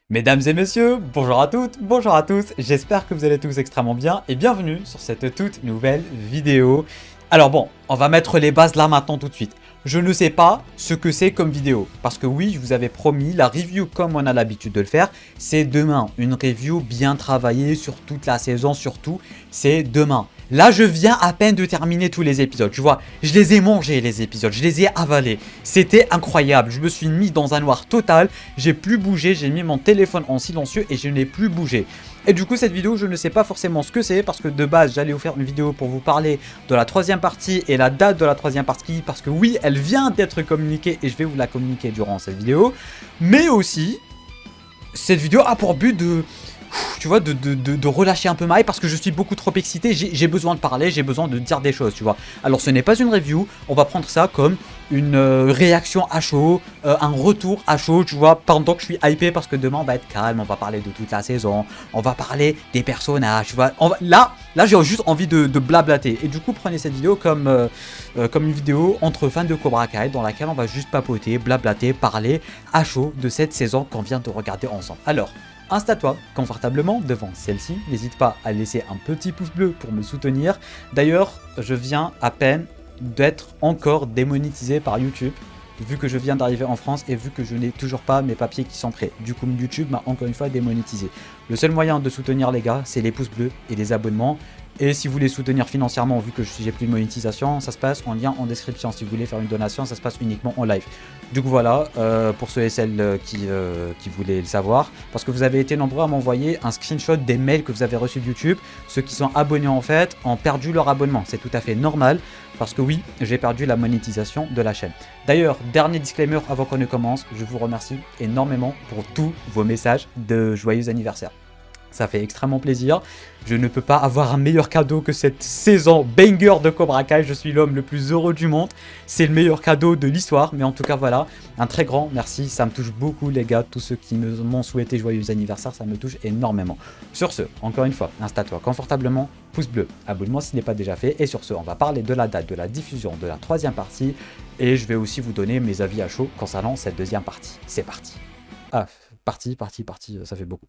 Mesdames et messieurs, bonjour à toutes, bonjour à tous, j'espère que vous allez tous extrêmement bien et bienvenue sur cette toute nouvelle vidéo. Alors bon, on va mettre les bases là maintenant tout de suite. Je ne sais pas ce que c'est comme vidéo, parce que oui, je vous avais promis, la review comme on a l'habitude de le faire, c'est demain. Une review bien travaillée sur toute la saison, surtout, c'est demain. Là, je viens à peine de terminer tous les épisodes, tu vois. Je les ai mangés, les épisodes, je les ai avalés. C'était incroyable, je me suis mis dans un noir total, j'ai plus bougé, j'ai mis mon téléphone en silencieux et je n'ai plus bougé. Et du coup, cette vidéo, je ne sais pas forcément ce que c'est, parce que de base, j'allais vous faire une vidéo pour vous parler de la troisième partie et la date de la troisième partie, parce que oui, elle vient d'être communiquée et je vais vous la communiquer durant cette vidéo. Mais aussi, cette vidéo a pour but de... Tu vois, de relâcher un peu ma hype parce que je suis beaucoup trop excité, j'ai besoin de parler, j'ai besoin de dire des choses, tu vois. Alors ce n'est pas une review, on va prendre ça comme une réaction à chaud, un retour à chaud, tu vois, pendant que je suis hypé parce que demain on va être calme, on va parler de toute la saison, on va parler des personnages, tu vois. Là j'ai juste envie de blablater et du coup prenez cette vidéo comme une vidéo entre fans de Cobra Kai dans laquelle on va juste papoter, blablater, parler à chaud de cette saison qu'on vient de regarder ensemble. Alors, installe-toi confortablement devant celle-ci, n'hésite pas à laisser un petit pouce bleu pour me soutenir. D'ailleurs, je viens à peine d'être encore démonétisé par YouTube, vu que je viens d'arriver en France et vu que je n'ai toujours pas mes papiers qui sont prêts. Du coup, YouTube m'a encore une fois démonétisé. Le seul moyen de soutenir les gars, c'est les pouces bleus et les abonnements. Et si vous voulez soutenir financièrement, vu que j'ai plus de monétisation, ça se passe en lien en description. Si vous voulez faire une donation, ça se passe uniquement en live. Du coup voilà, pour ceux et celles qui voulaient le savoir, parce que vous avez été nombreux à m'envoyer un screenshot des mails que vous avez reçus de YouTube. Ceux qui sont abonnés en fait ont perdu leur abonnement. C'est tout à fait normal, parce que oui, j'ai perdu la monétisation de la chaîne. D'ailleurs, dernier disclaimer avant qu'on ne commence, je vous remercie énormément pour tous vos messages de joyeux anniversaire. Ça fait extrêmement plaisir. Je ne peux pas avoir un meilleur cadeau que cette saison banger de Cobra Kai. Je suis l'homme le plus heureux du monde. C'est le meilleur cadeau de l'histoire. Mais en tout cas, voilà. Un très grand merci. Ça me touche beaucoup, les gars. Tous ceux qui m'ont souhaité joyeux anniversaire, ça me touche énormément. Sur ce, encore une fois, installe-toi confortablement. Pouce bleu, abonne-moi s'il n'est pas déjà fait. Et sur ce, on va parler de la date de la diffusion de la troisième partie. Et je vais aussi vous donner mes avis à chaud concernant cette deuxième partie. C'est parti. Ah, partie, ça fait beaucoup.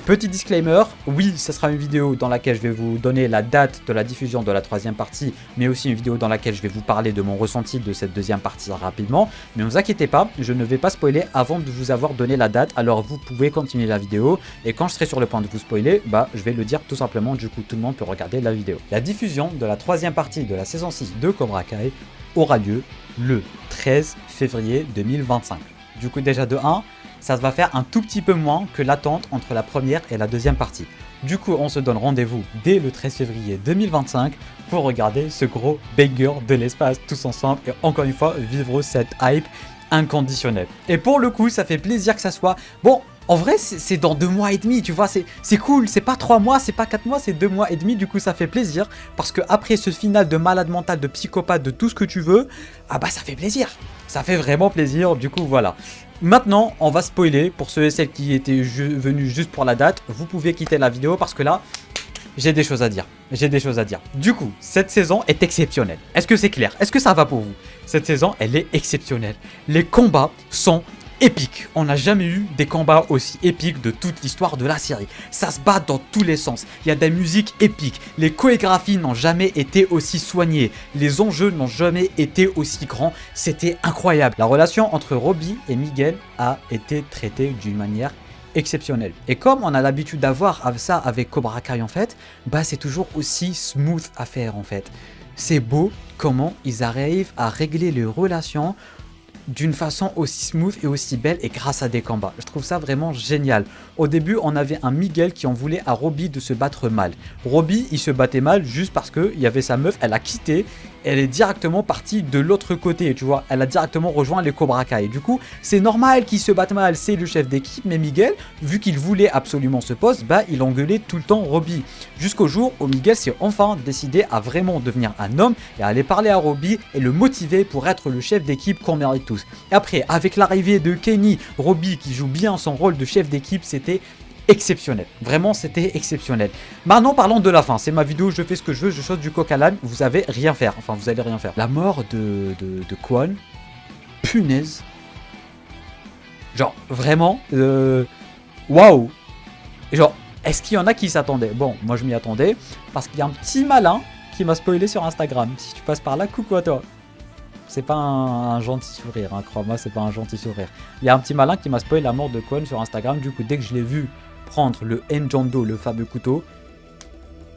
Petit disclaimer, oui, ce sera une vidéo dans laquelle je vais vous donner la date de la diffusion de la troisième partie, mais aussi une vidéo dans laquelle je vais vous parler de mon ressenti de cette deuxième partie rapidement. Mais ne vous inquiétez pas, je ne vais pas spoiler avant de vous avoir donné la date, alors vous pouvez continuer la vidéo, et quand je serai sur le point de vous spoiler, je vais le dire tout simplement, du coup tout le monde peut regarder la vidéo. La diffusion de la troisième partie de la saison 6 de Cobra Kai aura lieu le 13 février 2025. Du coup déjà de 1, ça va faire un tout petit peu moins que l'attente entre la première et la deuxième partie. Du coup, on se donne rendez-vous dès le 13 février 2025 pour regarder ce gros banger de l'espace tous ensemble et encore une fois vivre cette hype inconditionnelle. Et pour le coup, ça fait plaisir que ça soit... Bon, en vrai, c'est dans 2 mois et demi, tu vois, c'est cool, c'est pas 3 mois, c'est pas 4 mois, c'est 2 mois et demi, du coup ça fait plaisir, parce que après ce final de malade mental, de psychopathe, de tout ce que tu veux, ah bah ça fait plaisir, ça fait vraiment plaisir, du coup voilà. Maintenant, on va spoiler, pour ceux et celles qui étaient venus juste pour la date, vous pouvez quitter la vidéo, parce que là, j'ai des choses à dire, Du coup, cette saison est exceptionnelle, est-ce que c'est clair? Est-ce que ça va pour vous? Cette saison, elle est exceptionnelle, les combats sont épique. On n'a jamais eu des combats aussi épiques de toute l'histoire de la série. Ça se bat dans tous les sens. Il y a des musiques épiques. Les chorégraphies n'ont jamais été aussi soignées. Les enjeux n'ont jamais été aussi grands. C'était incroyable. La relation entre Robbie et Miguel a été traitée d'une manière exceptionnelle. Et comme on a l'habitude d'avoir ça avec Cobra Kai en fait, c'est toujours aussi smooth à faire en fait. C'est beau comment ils arrivent à régler les relations d'une façon aussi smooth et aussi belle et grâce à des combats. Je trouve ça vraiment génial. Au début, on avait un Miguel qui en voulait à Robbie de se battre mal. Robbie, il se battait mal juste parce qu'il y avait sa meuf, elle a quitté, elle est directement partie de l'autre côté, tu vois. Elle a directement rejoint les Cobra Kai. Et du coup, c'est normal qu'il se batte mal, c'est le chef d'équipe, mais Miguel, vu qu'il voulait absolument ce poste, il engueulait tout le temps Robbie. Jusqu'au jour où Miguel s'est enfin décidé à vraiment devenir un homme et à aller parler à Robbie et le motiver pour être le chef d'équipe qu'on mérite tous. Et après, avec l'arrivée de Kenny, Robbie qui joue bien son rôle de chef d'équipe, c'était exceptionnel. Vraiment, c'était exceptionnel. Maintenant, parlons de la fin. C'est ma vidéo, je fais ce que je veux, je saute du coq à l'âne. Vous avez rien faire. Enfin, vous allez rien faire. La mort de Kwon, punaise. Genre, vraiment, waouh. Genre, est-ce qu'il y en a qui s'attendaient? Bon, moi je m'y attendais, parce qu'il y a un petit malin qui m'a spoilé sur Instagram. Si tu passes par là, coucou à toi. C'est pas un gentil sourire, hein, crois-moi, c'est pas un gentil sourire. Il y a un petit malin qui m'a spoilé la mort de Kwon sur Instagram. Du coup, dès que je l'ai vu prendre le Njando, le fameux couteau,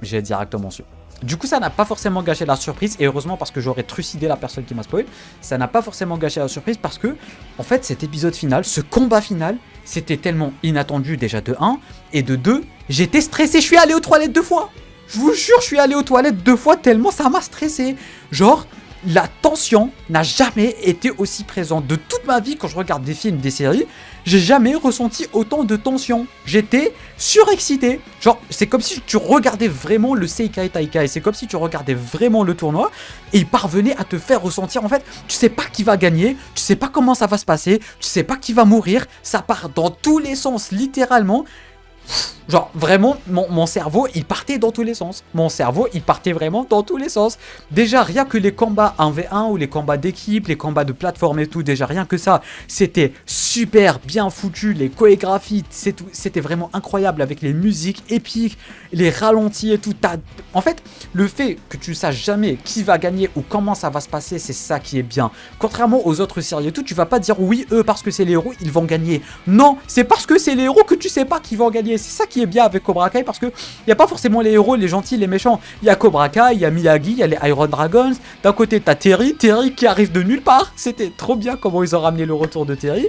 j'ai directement su. Du coup, ça n'a pas forcément gâché la surprise, et heureusement parce que j'aurais trucidé la personne qui m'a spoil. Ça n'a pas forcément gâché la surprise parce que, en fait, cet épisode final, ce combat final, c'était tellement inattendu déjà de 1, et de 2, j'étais stressé, je suis allé aux toilettes 2 fois. Je vous jure, je suis allé aux toilettes 2 fois tellement ça m'a stressé. Genre, la tension n'a jamais été aussi présente. De toute ma vie, quand je regarde des films, des séries, j'ai jamais ressenti autant de tension. J'étais surexcité. Genre, c'est comme si tu regardais vraiment le Seikai Taikai. C'est comme si tu regardais vraiment le tournoi et il parvenait à te faire ressentir. En fait, tu sais pas qui va gagner, tu sais pas comment ça va se passer, tu sais pas qui va mourir. Ça part dans tous les sens, littéralement. Genre, vraiment, mon cerveau, il partait dans tous les sens. Mon cerveau, il partait vraiment dans tous les sens. Déjà, rien que les combats 1v1 ou les combats d'équipe, les combats de plateforme et tout, déjà, rien que ça, c'était super bien foutu. Les chorégraphies, c'était vraiment incroyable avec les musiques épiques, les ralentis et tout. En fait, le fait que tu saches jamais qui va gagner ou comment ça va se passer, c'est ça qui est bien. Contrairement aux autres séries et tout, tu vas pas dire oui, eux, parce que c'est les héros, ils vont gagner. Non, c'est parce que c'est les héros que tu sais pas qui vont gagner. C'est ça qui est bien avec Cobra Kai, parce que il n'y a pas forcément les héros, les gentils, les méchants. Il y a Cobra Kai, il y a Miyagi, il y a les Iron Dragons. D'un côté, t'as Terry qui arrive de nulle part. C'était trop bien comment ils ont ramené le retour de Terry.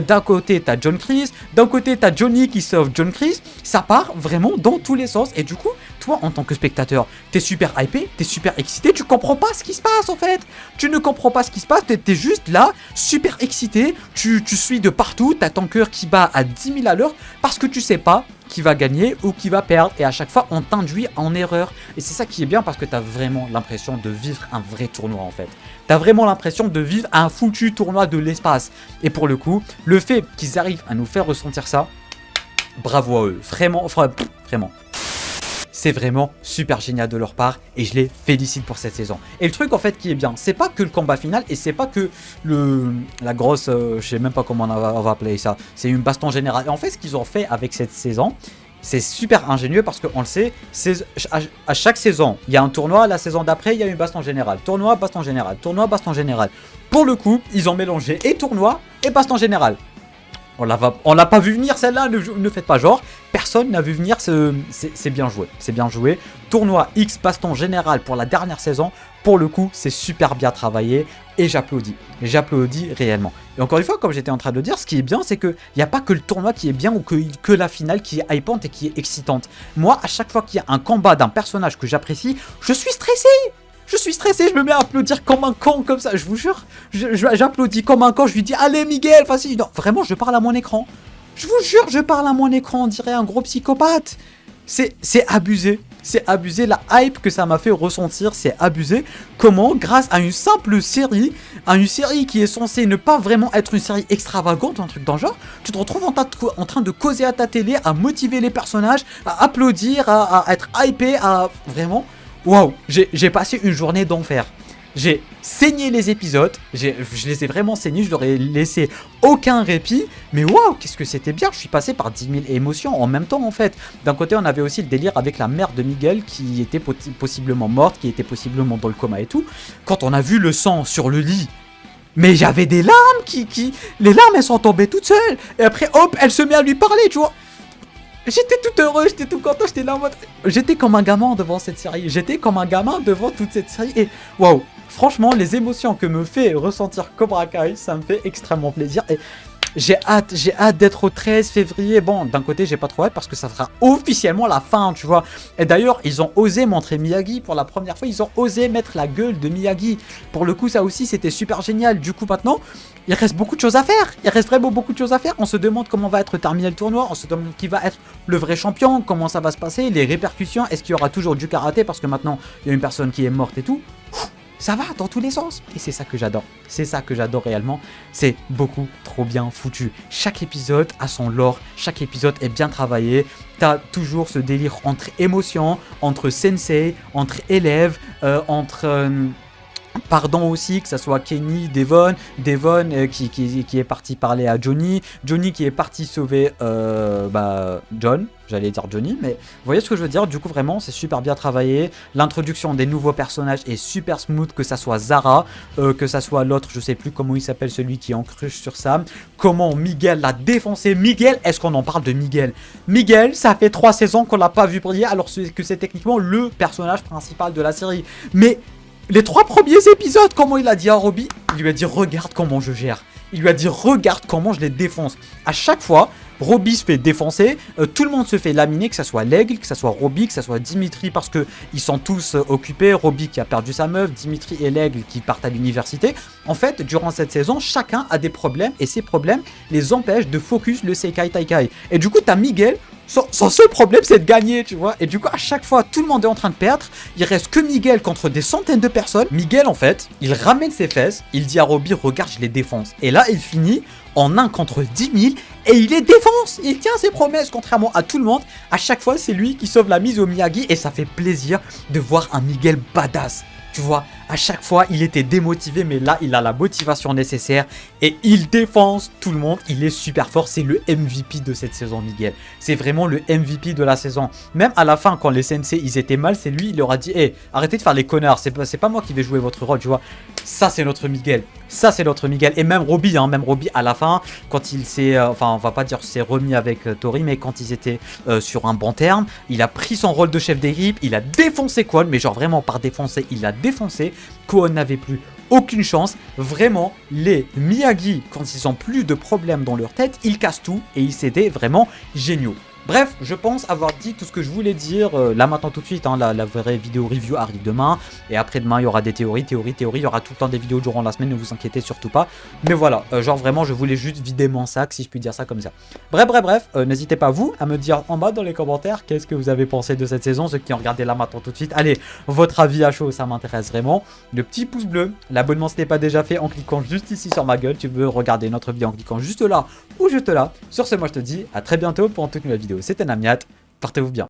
D'un côté, t'as John Kreese. D'un côté, t'as Johnny qui sauve John Kreese. Ça part vraiment dans tous les sens. Et du coup, toi, en tant que spectateur, t'es super hypé, t'es super excité. Tu comprends pas ce qui se passe, en fait. Tu ne comprends pas ce qui se passe. T'es juste là, super excité. Tu suis de partout. T'as ton cœur qui bat à 10 000 à l'heure parce que tu sais pas qui va gagner ou qui va perdre, et à chaque fois on t'induit en erreur, et c'est ça qui est bien parce que t'as vraiment l'impression de vivre un vrai tournoi. En fait, t'as vraiment l'impression de vivre un foutu tournoi de l'espace, et pour le coup, le fait qu'ils arrivent à nous faire ressentir ça, bravo à eux, vraiment, enfin, vraiment. C'est vraiment super génial de leur part et je les félicite pour cette saison. Et le truc en fait qui est bien, c'est pas que le combat final et c'est pas que la grosse, je sais même pas comment on va appeler ça, c'est une baston générale. Et en fait ce qu'ils ont fait avec cette saison, c'est super ingénieux parce qu'on le sait, à chaque saison, il y a un tournoi, la saison d'après, il y a une baston générale. Tournoi, baston générale, tournoi, baston générale. Pour le coup, ils ont mélangé et tournoi et baston générale. On l'a pas vu venir celle-là, ne faites pas genre. Personne n'a vu venir, c'est bien joué. C'est bien joué. Tournoi X baston général pour la dernière saison. Pour le coup, c'est super bien travaillé et j'applaudis. J'applaudis réellement. Et encore une fois, comme j'étais en train de le dire, ce qui est bien, c'est qu'il n'y a pas que le tournoi qui est bien ou que la finale qui est hypante et qui est excitante. Moi, à chaque fois qu'il y a un combat d'un personnage que j'apprécie, je suis stressé. Je suis stressé, je me mets à applaudir comme un con, comme ça, je vous jure. J'applaudis comme un con, je lui dis, allez Miguel, vas-y. Non, vraiment, je parle à mon écran. Je vous jure, je parle à mon écran, on dirait un gros psychopathe. C'est abusé. C'est abusé, la hype que ça m'a fait ressentir, c'est abusé. Comment, grâce à une simple série, qui est censée ne pas vraiment être une série extravagante, un truc dans le genre, tu te retrouves en train de causer à ta télé, à motiver les personnages, à applaudir, à être hypé, à vraiment... Waouh, j'ai passé une journée d'enfer. J'ai saigné les épisodes, je les ai vraiment saignés, je leur ai laissé aucun répit. Mais waouh, qu'est-ce que c'était bien, je suis passé par 10 000 émotions en même temps en fait. D'un côté, on avait aussi le délire avec la mère de Miguel qui était possiblement morte, qui était possiblement dans le coma et tout. Quand on a vu le sang sur le lit, mais j'avais des larmes les larmes, elles sont tombées toutes seules. Et après, hop, elle se met à lui parler, tu vois. J'étais tout heureux, j'étais tout content, j'étais là en mode... J'étais comme un gamin devant cette série, j'étais comme un gamin devant toute cette série et waouh, franchement les émotions que me fait ressentir Cobra Kai, ça me fait extrêmement plaisir et j'ai hâte d'être au 13 février. Bon, d'un côté j'ai pas trop hâte parce que ça sera officiellement la fin, tu vois. Et d'ailleurs, ils ont osé montrer Miyagi pour la première fois, ils ont osé mettre la gueule de Miyagi. Pour le coup, ça aussi c'était super génial. Du coup maintenant, il reste beaucoup de choses à faire. Il reste vraiment beaucoup de choses à faire. On se demande comment va être terminé le tournoi. On se demande qui va être le vrai champion. Comment ça va se passer. Les répercussions. Est-ce qu'il y aura toujours du karaté. Parce que maintenant, il y a une personne qui est morte et tout. ça va dans tous les sens. Et c'est ça que j'adore. C'est ça que j'adore réellement. C'est beaucoup trop bien foutu. Chaque épisode a son lore. Chaque épisode est bien travaillé. T'as toujours ce délire entre émotions, entre sensei, entre élèves, pardon aussi, que ça soit Kenny, Devon qui est parti parler à Johnny qui est parti sauver John, j'allais dire Johnny, mais vous voyez ce que je veux dire. Du coup vraiment c'est super bien travaillé, l'introduction des nouveaux personnages est super smooth, que ça soit Zara, que ça soit l'autre, je sais plus comment il s'appelle, celui qui est en cruche sur Sam, comment Miguel l'a défoncé. Miguel, est-ce qu'on en parle de Miguel? Miguel, ça fait 3 saisons qu'on l'a pas vu briller, alors que c'est techniquement le personnage principal de la série, mais les 3 premiers épisodes, comment il a dit à Robbie? Il lui a dit regarde comment je gère. Il lui a dit regarde comment je les défonce. À chaque fois, Robbie se fait défoncer, tout le monde se fait laminer, que ça soit l'aigle, que ça soit Robbie, que ça soit Dimitri, parce que ils sont tous occupés. Robbie qui a perdu sa meuf, Dimitri et l'aigle qui partent à l'université. En fait, durant cette saison, chacun a des problèmes et ces problèmes les empêchent de focus le Sekai Taikai. Et du coup, t'as Miguel. Son seul problème, c'est de gagner, tu vois. Et du coup, à chaque fois, tout le monde est en train de perdre. Il reste que Miguel contre des centaines de personnes. Miguel, en fait, il ramène ses fesses. Il dit à Robbie, regarde, je les défonce. Et là, il finit en 1 contre 10 000. Et il les défonce. Il tient ses promesses, contrairement à tout le monde. À chaque fois, c'est lui qui sauve la mise au Miyagi. Et ça fait plaisir de voir un Miguel badass. Tu vois, à chaque fois, il était démotivé, mais là, il a la motivation nécessaire et il défonce tout le monde. Il est super fort. C'est le MVP de cette saison, Miguel. C'est vraiment le MVP de la saison. Même à la fin, quand les sensei, ils étaient mal, c'est lui, il leur a dit, hey, arrêtez de faire les connards. C'est pas moi qui vais jouer votre rôle, tu vois. Ça, c'est notre Miguel. Ça, c'est notre Miguel. Et même Robbie, à la fin, quand il s'est, on va pas dire s'est remis avec Tori, mais quand ils étaient sur un bon terme, il a pris son rôle de chef d'équipe, il a défoncé Kwon, mais genre vraiment par défoncer, il l'a défoncé. Kwon n'avait plus aucune chance. Vraiment, les Miyagi, quand ils ont plus de problèmes dans leur tête, ils cassent tout et ils étaient vraiment géniaux. Bref, je pense avoir dit tout ce que je voulais dire là maintenant tout de suite. Hein, la vraie vidéo review arrive demain. Et après-demain, il y aura des théories. Il y aura tout le temps des vidéos durant la semaine, ne vous inquiétez surtout pas. Mais voilà, genre vraiment, je voulais juste vider mon sac, si je puis dire ça comme ça. Bref, n'hésitez pas vous à me dire en bas dans les commentaires qu'est-ce que vous avez pensé de cette saison. Ceux qui ont regardé là maintenant tout de suite, allez, votre avis à chaud, ça m'intéresse vraiment. Le petit pouce bleu, l'abonnement si ce n'est pas déjà fait en cliquant juste ici sur ma gueule. Tu veux regarder notre vidéo en cliquant juste là ou juste là. Sur ce, moi je te dis à très bientôt pour une toute nouvelle vidéo. C'était Namiat, portez-vous bien.